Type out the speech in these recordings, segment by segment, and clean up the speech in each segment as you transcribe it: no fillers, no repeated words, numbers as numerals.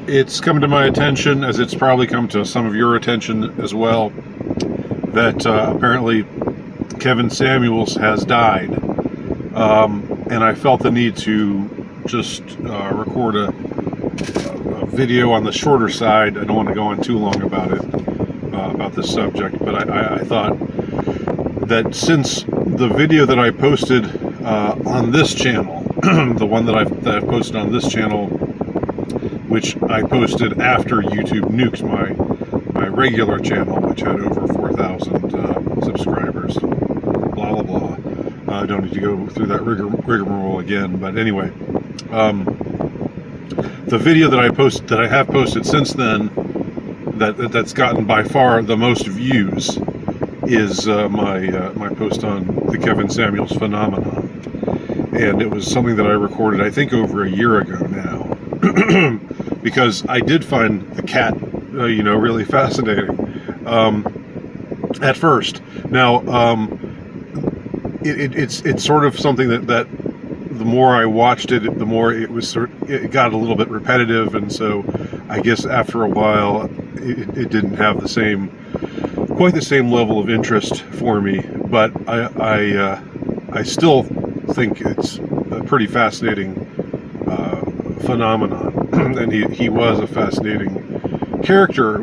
It's come to my attention, as it's probably come to some of your attention as well, that apparently Kevin Samuels has died. And I felt the need to just record a video on the shorter side. I don't want to go on too long about it, about this subject, but I thought that since the video that I posted on this channel, the one that I've posted on this channel, which I posted after YouTube nuked my regular channel, which had over 4,000 subscribers, blah blah blah. I don't need to go through that rigmarole again, but anyway, the video that I have posted since then, that's gotten by far the most views, is my post on the Kevin Samuels phenomenon, and it was something that I recorded, I think, over a year ago now, because I did find the cat, really fascinating at first. Now, it's sort of something that the more I watched it, the more it got a little bit repetitive, and so I guess after a while, it didn't have quite the same level of interest for me. But I still think it's a pretty fascinating phenomenon, and he was a fascinating character.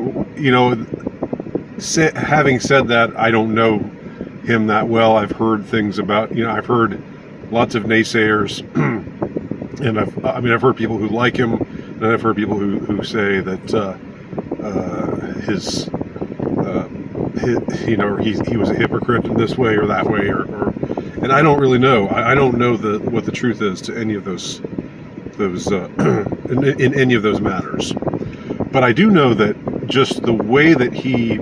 Having said that, I don't know him that well. I've heard things about, I've heard lots of naysayers, and I've heard people who like him, and I've heard people who say that he was a hypocrite in this way or that way, or and I don't really know. I don't know what the truth is to any of those in any of those matters. But I do know that just the way that he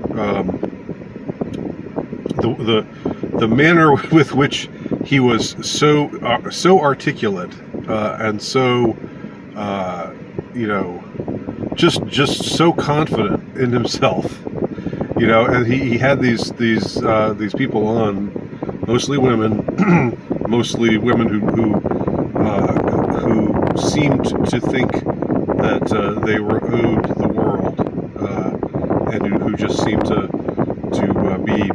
the manner with which he was so articulate and so just so confident in himself, and he had these people on, mostly women who seemed to think that they were owed the world, and who just seemed to be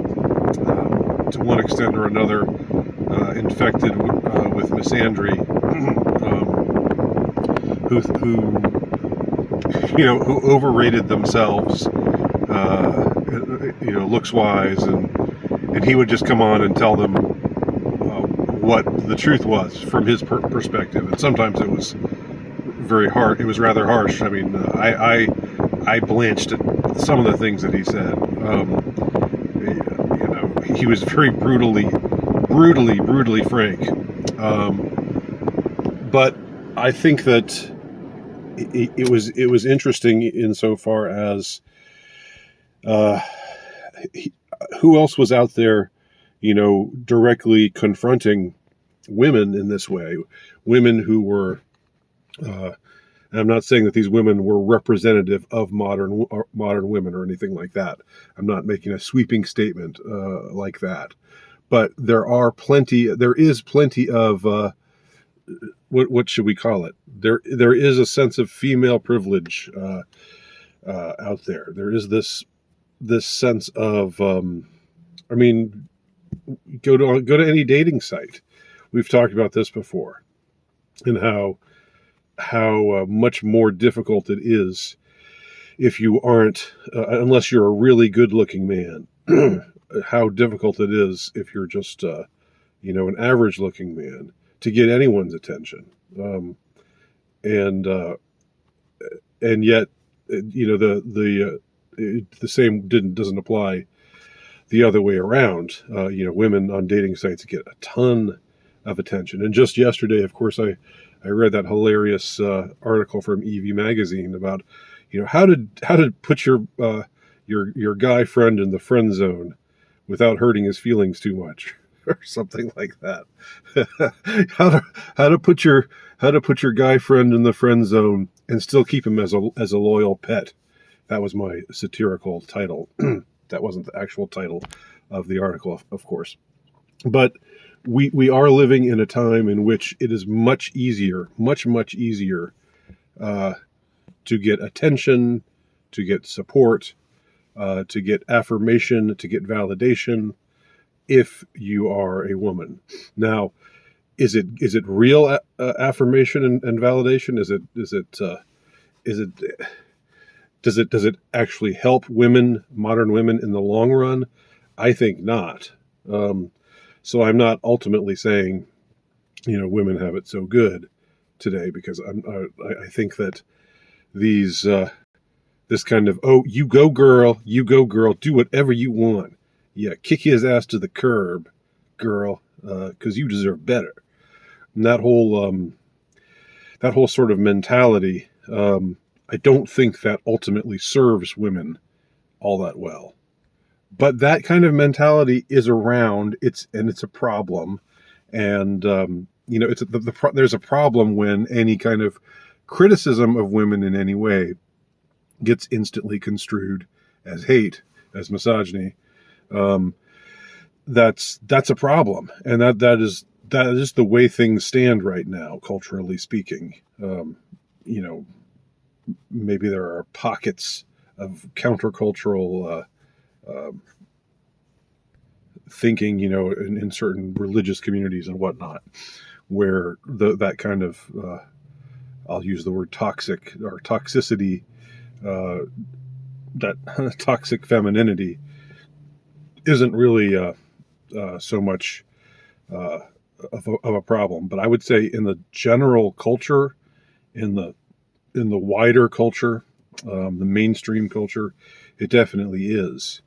to one extent or another infected with misandry, who overrated themselves, looks wise, and he would just come on and tell them what the truth was from his perspective, and sometimes it was very hard. It was rather harsh. I mean, I blanched at some of the things that he said. He was very brutally frank. But I think that it was interesting insofar as who else was out there, directly confronting women in this way, women who were. And I'm not saying that these women were representative of modern women or anything like that. I'm not making a sweeping statement like that. But there is plenty of what should we call it? There is a sense of female privilege out there. There is this sense of go to any dating site. We've talked about this before, and how much more difficult it is if you aren't, unless you're a really good-looking man, how difficult it is if you're just, an average-looking man, to get anyone's attention. And yet, the same doesn't apply the other way around. Women on dating sites get a ton of attention. And just yesterday, of course, I read that hilarious article from Evie magazine about, how to put your guy friend in the friend zone without hurting his feelings too much, or something like that. how to put your guy friend in the friend zone and still keep him as a loyal pet. That was my satirical title. That wasn't the actual title of the article, of course. But we are living in a time in which it is much easier to get attention, to get support, to get affirmation, to get validation if you are a woman. Now, is it real affirmation and validation? Does it actually help women, modern women, in the long run? I think not. So I'm not ultimately saying, women have it so good today, because I think that these this kind of, oh, you go girl, do whatever you want. Yeah, kick his ass to the curb, girl, because you deserve better. And that whole sort of mentality, I don't think that ultimately serves women all that well. But that kind of mentality is around. It's a problem, and there's a problem when any kind of criticism of women in any way gets instantly construed as hate, as misogyny. That's a problem, and that is the way things stand right now, culturally speaking. Maybe there are pockets of countercultural thinking, in certain religious communities and whatnot, where that kind of I'll use the word toxic or toxicity, that toxic femininity isn't really so much of a problem. But I would say in the general culture, in the wider culture, the mainstream culture, it definitely is.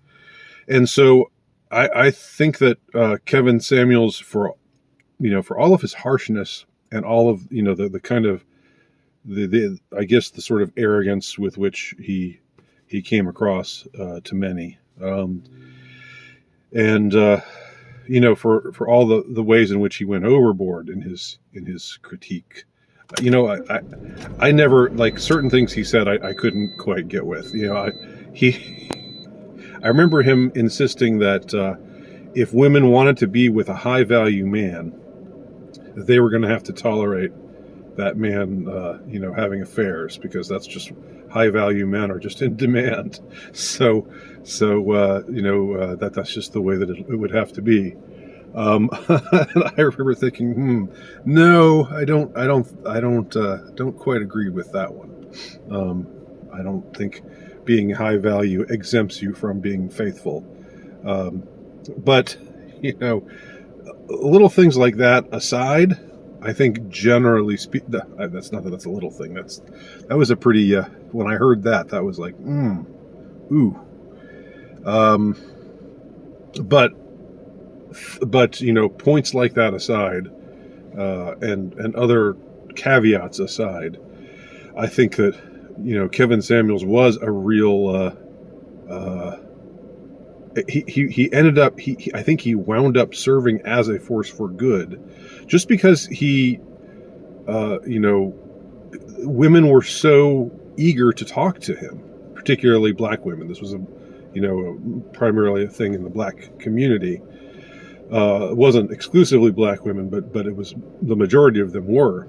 And so I think that Kevin Samuels, for all of his harshness and all of the kind of the I guess the sort of arrogance with which he came across to many, and for all the ways in which he went overboard in his critique. I never, like, certain things he said I couldn't quite get with. I remember him insisting that if women wanted to be with a high value man, they were going to have to tolerate that man, having affairs, because that's just high value men are just in demand. So that's just the way that it would have to be. And I remember thinking, no, I don't quite agree with that one. I don't think being high value exempts you from being faithful. But little things like that aside, I think generally speaking, that's not that that's a little thing. That was a pretty. When I heard that was like, ooh. But points like that aside, and other caveats aside, I think that Kevin Samuels was a real. He ended up. I think he wound up serving as a force for good, just because he, women were so eager to talk to him, particularly black women. This was primarily a thing in the black community. It wasn't exclusively black women, but it was, the majority of them were,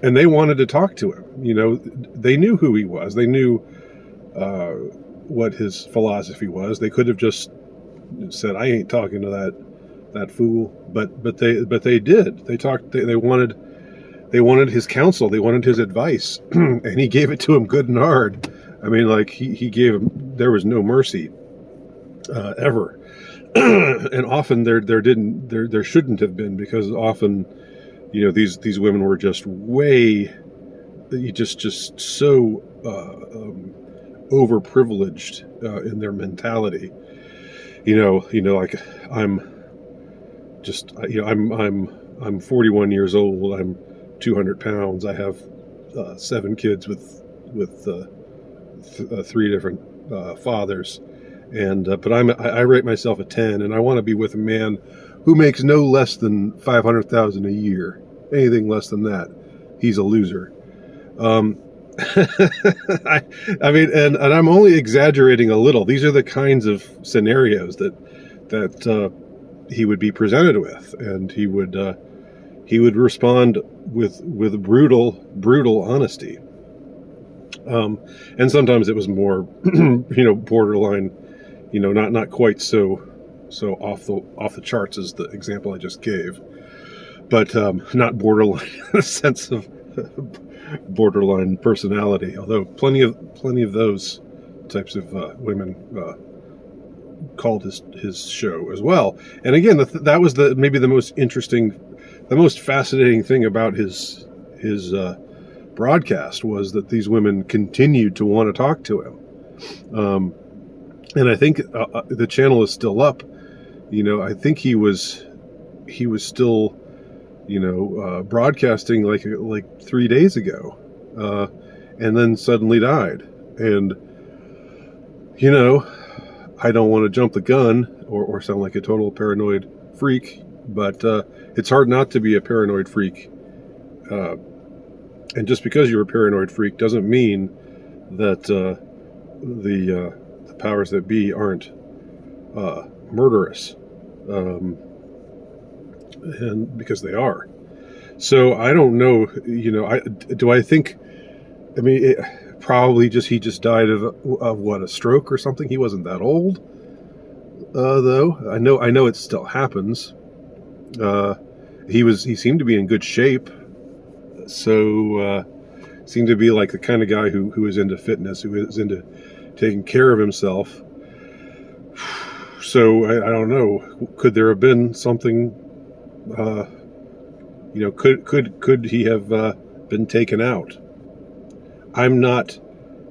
and they wanted to talk to him. They knew who he was. They knew what his philosophy was. They could have just said, "I ain't talking to that fool," but they did. They talked. They wanted his counsel. They wanted his advice, and he gave it to them good and hard. I mean, like he gave him. There was no mercy ever. And often there shouldn't have been, because often these women were just just so overprivileged in their mentality. Like I'm 41 years old. I'm 200 pounds. I have 7 kids with 3 different fathers. And but I rate myself a 10, and I want to be with a man who makes no less than $500,000 a year. Anything less than that, he's a loser. I mean, and I'm only exaggerating a little. These are the kinds of scenarios that he would be presented with, and he would respond with brutal honesty. And sometimes it was more, borderline, not quite so off the charts as the example I just gave, but not borderline in the sense of borderline personality. Although plenty of those types of women called his show as well. And again, that was maybe the most interesting, the most fascinating thing about his broadcast was that these women continued to want to talk to him. And I think the channel is still up. I think he was still, broadcasting like 3 days ago, and then suddenly died. And I don't want to jump the gun or sound like a total paranoid freak, but it's hard not to be a paranoid freak. And just because you're a paranoid freak doesn't mean that the powers that be aren't murderous, and because they are. So I don't know. I think. I mean, he just died of what, a stroke or something. He wasn't that old, though. I know it still happens. He seemed to be in good shape. So seemed to be like the kind of guy who is into fitness, who is into taking care of himself. So I don't know. Could there have been something? Could he have been taken out? I'm not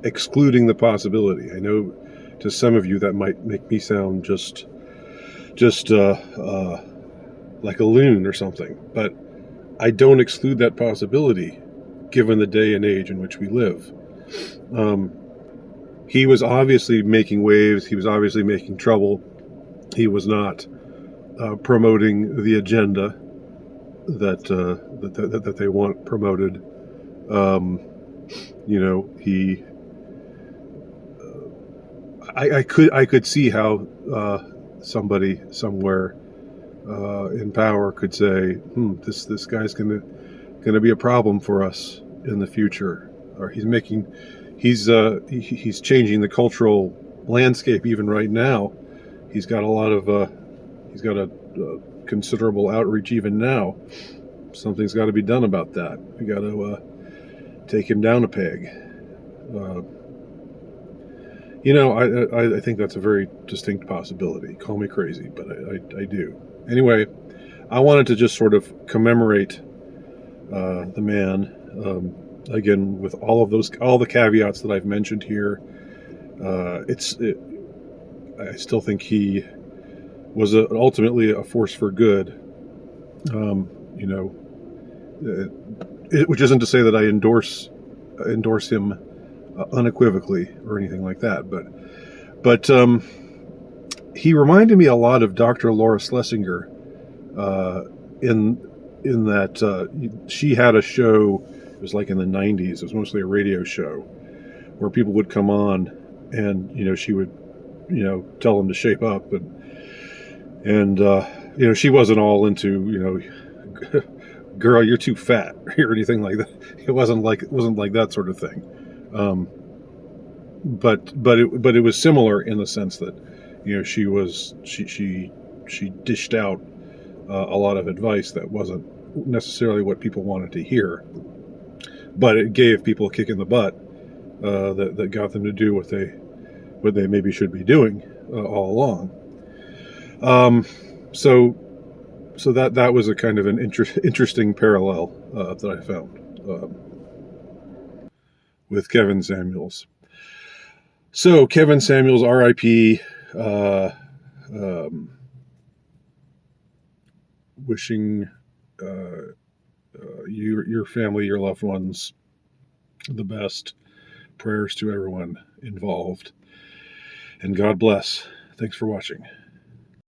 excluding the possibility. I know to some of you that might make me sound just like a loon or something, but I don't exclude that possibility given the day and age in which we live. He was obviously making waves. He was obviously making trouble. He was not promoting the agenda that they want promoted. I could see how somebody somewhere in power could say, this guy's gonna be a problem for us in the future, or he's changing the cultural landscape even right now. He's got a considerable outreach even now. Something's got to be done about that. We got to take him down a peg. I think that's a very distinct possibility. Call me crazy, but I do. Anyway, I wanted to just sort of commemorate the man, again, with all the caveats that I've mentioned here. I still think he was ultimately a force for good. Which isn't to say that I endorse him unequivocally or anything like that, but he reminded me a lot of Dr. Laura Schlesinger, in that she had a show. It was like in the 90s. It was mostly a radio show where people would come on, and she would tell them to shape up, and she wasn't all into girl, you're too fat or anything like that. It wasn't like that sort of thing. But it was similar in the sense that she dished out a lot of advice that wasn't necessarily what people wanted to hear, but it gave people a kick in the butt that got them to do what they maybe should be doing all along. So that was a kind of an interesting parallel that I found with Kevin Samuels. So Kevin Samuels, R.I.P. Wishing your family, your loved ones, the best. Prayers to everyone involved. And God bless. Thanks for watching.